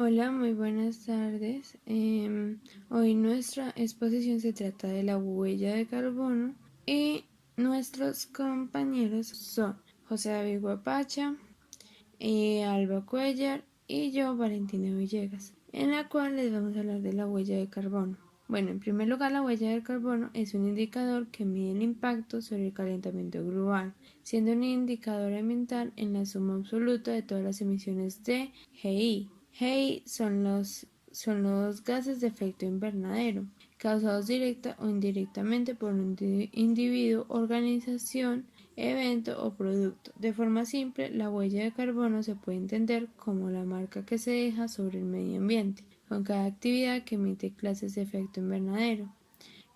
Hola, muy buenas tardes. Hoy nuestra exposición se trata de la huella de carbono y nuestros compañeros son José David Guapacha, Alba Cuellar y yo, Valentina Villegas, en la cual les vamos a hablar de la huella de carbono. Bueno, en primer lugar, la huella de carbono es un indicador que mide el impacto sobre el calentamiento global, siendo un indicador ambiental en la suma absoluta de todas las emisiones de GI. GI son los gases de efecto invernadero, causados directa o indirectamente por un individuo, organización, evento o producto. De forma simple, la huella de carbono se puede entender como la marca que se deja sobre el medio ambiente, con cada actividad que emite clases de efecto invernadero.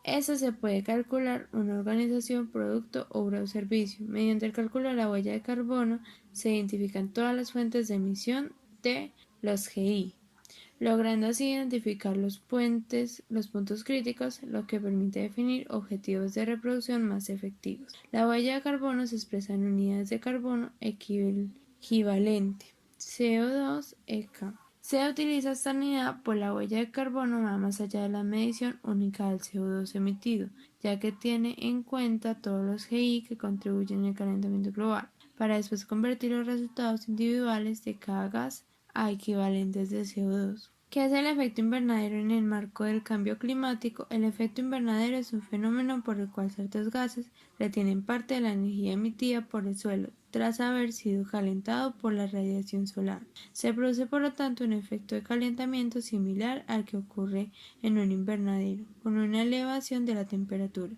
Eso se puede calcular una organización, producto, obra o servicio. Mediante el cálculo de la huella de carbono se identifican todas las fuentes de emisión de los GI, logrando así identificar los puntos críticos, lo que permite definir objetivos de reproducción más efectivos. La huella de carbono se expresa en unidades de carbono equivalente, CO2 EK. Se utiliza esta unidad pues la huella de carbono va más allá de la medición única del CO2 emitido, ya que tiene en cuenta todos los GI que contribuyen al calentamiento global, para después convertir los resultados individuales de cada gas a equivalentes de CO2. ¿Qué es el efecto invernadero en el marco del cambio climático? El efecto invernadero es un fenómeno por el cual ciertos gases retienen parte de la energía emitida por el suelo tras haber sido calentado por la radiación solar. Se produce por lo tanto un efecto de calentamiento similar al que ocurre en un invernadero, con una elevación de la temperatura.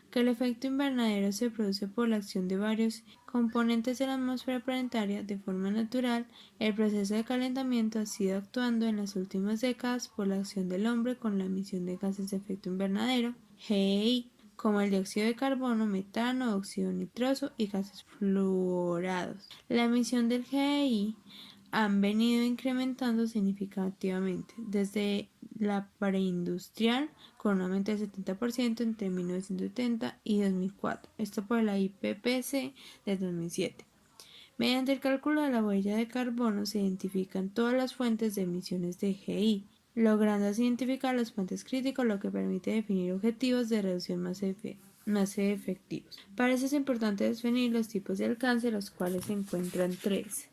Que el efecto invernadero se produce por la acción de varios componentes de la atmósfera planetaria de forma natural. El proceso de calentamiento ha sido actuando en las últimas décadas por la acción del hombre con la emisión de gases de efecto invernadero, GEI, como el dióxido de carbono, metano, óxido nitroso y gases fluorados. La emisión del GEI han venido incrementando significativamente desde la preindustrial, con un aumento del 70% entre 1970 y 2004, esto por la IPCC de 2007. Mediante el cálculo de la huella de carbono se identifican todas las fuentes de emisiones de GI, logrando así identificar los puentes críticos, lo que permite definir objetivos de reducción más efectivos. Para eso es importante definir los tipos de alcance, los cuales se encuentran tres.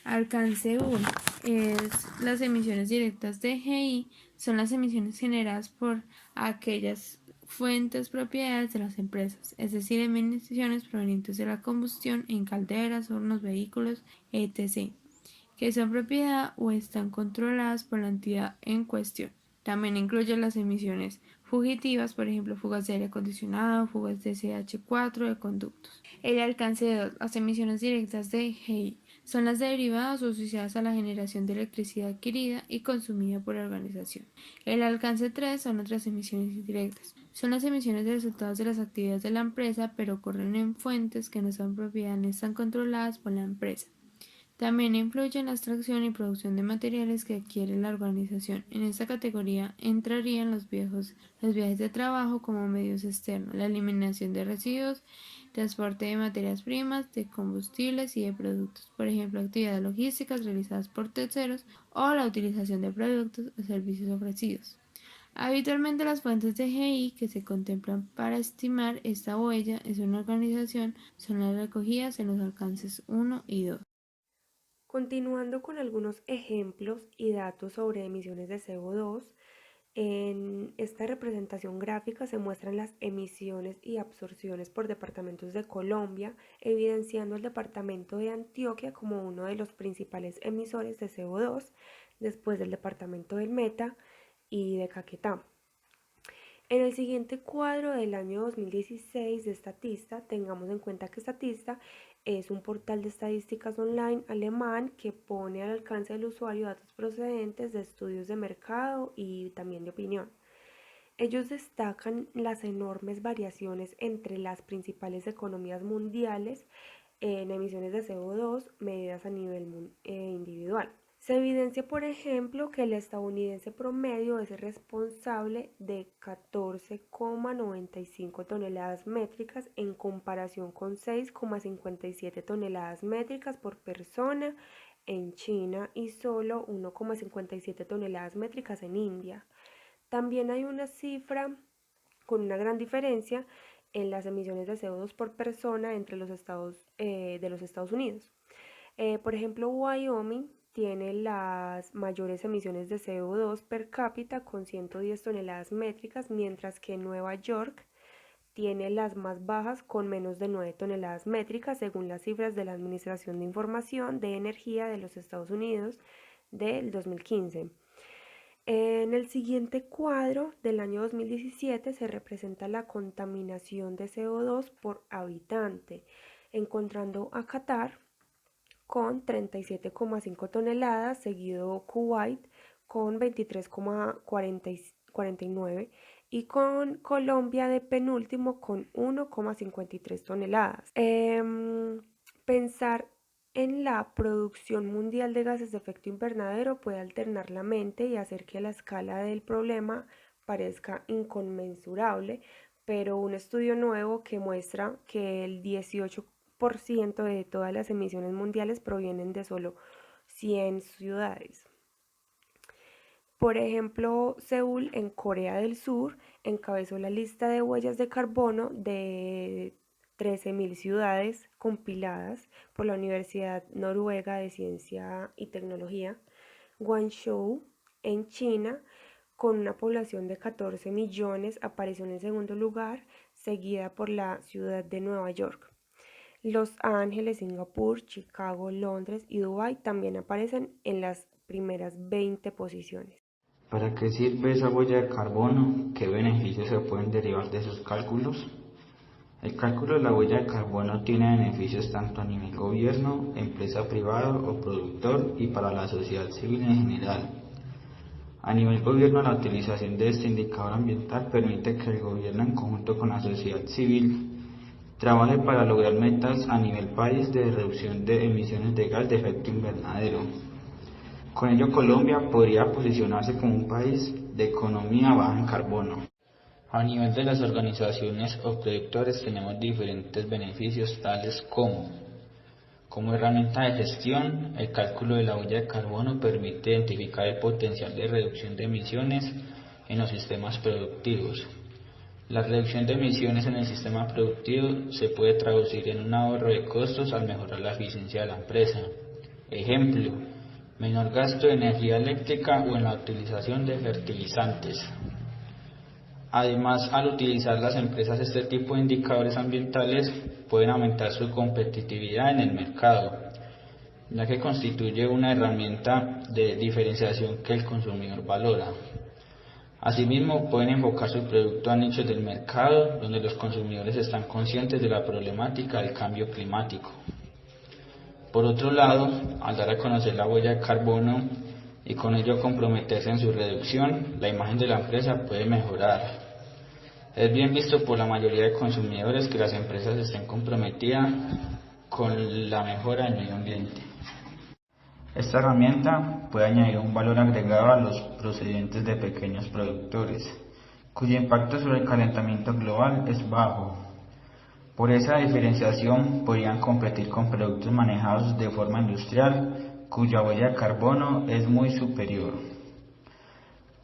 Alcance 1 es las emisiones directas de GI, son las emisiones generadas por aquellas fuentes propiedades de las empresas, es decir, emisiones provenientes de la combustión en calderas, hornos, vehículos, etc., que son propiedad o están controladas por la entidad en cuestión. También incluye las emisiones fugitivas, por ejemplo, fugas de aire acondicionado, fugas de CH4 de conductos. El alcance 2, las emisiones directas de GI, son las derivadas o asociadas a la generación de electricidad adquirida y consumida por la organización. El alcance 3 son otras emisiones indirectas. Son las emisiones de resultados de las actividades de la empresa, pero ocurren en fuentes que no son propiedad ni están controladas por la empresa. También influye en la extracción y producción de materiales que adquiere la organización. En esta categoría entrarían los viajes de trabajo como medios externos, la eliminación de residuos, transporte de materias primas, de combustibles y de productos, por ejemplo, actividades logísticas realizadas por terceros o la utilización de productos o servicios ofrecidos. Habitualmente las fuentes de GI que se contemplan para estimar esta huella es una organización son las recogidas en los alcances 1 y 2. Continuando con algunos ejemplos y datos sobre emisiones de CO2, en esta representación gráfica se muestran las emisiones y absorciones por departamentos de Colombia, evidenciando el departamento de Antioquia como uno de los principales emisores de CO2, después del departamento del Meta y de Caquetá. En el siguiente cuadro del año 2016 de Statista, tengamos en cuenta que Statista es un portal de estadísticas online alemán que pone al alcance del usuario datos procedentes de estudios de mercado y también de opinión. Ellos destacan las enormes variaciones entre las principales economías mundiales en emisiones de CO2 medidas a nivel individual. Se evidencia, por ejemplo, que el estadounidense promedio es el responsable de 14,95 toneladas métricas en comparación con 6,57 toneladas métricas por persona en China y solo 1,57 toneladas métricas en India. También hay una cifra con una gran diferencia en las emisiones de CO2 por persona entre los estados de los Estados Unidos. Por ejemplo, Wyoming tiene las mayores emisiones de CO2 per cápita con 110 toneladas métricas, mientras que Nueva York tiene las más bajas con menos de 9 toneladas métricas, según las cifras de la Administración de Información de Energía de los Estados Unidos del 2015. En el siguiente cuadro del año 2017 se representa la contaminación de CO2 por habitante, encontrando a Qatar con 37,5 toneladas, seguido Kuwait con 23,49 y con Colombia de penúltimo con 1,53 toneladas. Pensar en la producción mundial de gases de efecto invernadero puede alternar la mente y hacer que la escala del problema parezca inconmensurable, pero un estudio nuevo que muestra que el 18% de todas las emisiones mundiales provienen de solo 100 ciudades. Por ejemplo, Seúl, en Corea del Sur, encabezó la lista de huellas de carbono de 13.000 ciudades compiladas por la Universidad Noruega de Ciencia y Tecnología. Guangzhou, en China, con una población de 14 millones, apareció en el segundo lugar, seguida por la ciudad de Nueva York. Los Ángeles, Singapur, Chicago, Londres y Dubái también aparecen en las primeras 20 posiciones. ¿Para qué sirve esa huella de carbono? ¿Qué beneficios se pueden derivar de sus cálculos? El cálculo de la huella de carbono tiene beneficios tanto a nivel gobierno, empresa privada o productor y para la sociedad civil en general. A nivel gobierno, la utilización de este indicador ambiental permite que el gobierno, en conjunto con la sociedad civil, trabaje para lograr metas a nivel país de reducción de emisiones de gas de efecto invernadero. Con ello, Colombia podría posicionarse como un país de economía baja en carbono. A nivel de las organizaciones o productores tenemos diferentes beneficios tales como herramienta de gestión, el cálculo de la huella de carbono permite identificar el potencial de reducción de emisiones en los sistemas productivos. La reducción de emisiones en el sistema productivo se puede traducir en un ahorro de costos al mejorar la eficiencia de la empresa. Ejemplo, menor gasto de energía eléctrica o en la utilización de fertilizantes. Además, al utilizar las empresas este tipo de indicadores ambientales, pueden aumentar su competitividad en el mercado, ya que constituye una herramienta de diferenciación que el consumidor valora. Asimismo, pueden enfocar su producto a nichos del mercado donde los consumidores están conscientes de la problemática del cambio climático. Por otro lado, al dar a conocer la huella de carbono y con ello comprometerse en su reducción, la imagen de la empresa puede mejorar. Es bien visto por la mayoría de consumidores que las empresas estén comprometidas con la mejora del medio ambiente. Esta herramienta puede añadir un valor agregado a los procedentes de pequeños productores, cuyo impacto sobre el calentamiento global es bajo. Por esa diferenciación podrían competir con productos manejados de forma industrial, cuya huella de carbono es muy superior.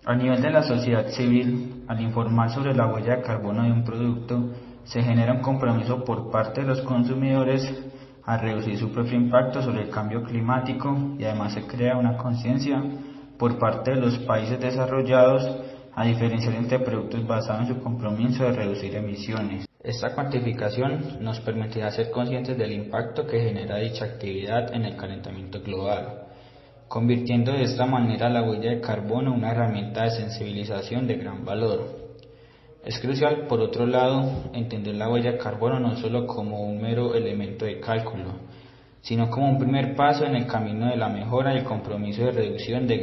A nivel de la sociedad civil, al informar sobre la huella de carbono de un producto, se genera un compromiso por parte de los consumidores a reducir su propio impacto sobre el cambio climático y además se crea una conciencia por parte de los países desarrollados a diferenciar entre productos basados en su compromiso de reducir emisiones. Esta cuantificación nos permitirá ser conscientes del impacto que genera dicha actividad en el calentamiento global, convirtiendo de esta manera la huella de carbono en una herramienta de sensibilización de gran valor. Es crucial, por otro lado, entender la huella de carbono no solo como un mero elemento de cálculo, sino como un primer paso en el camino de la mejora y el compromiso de reducción de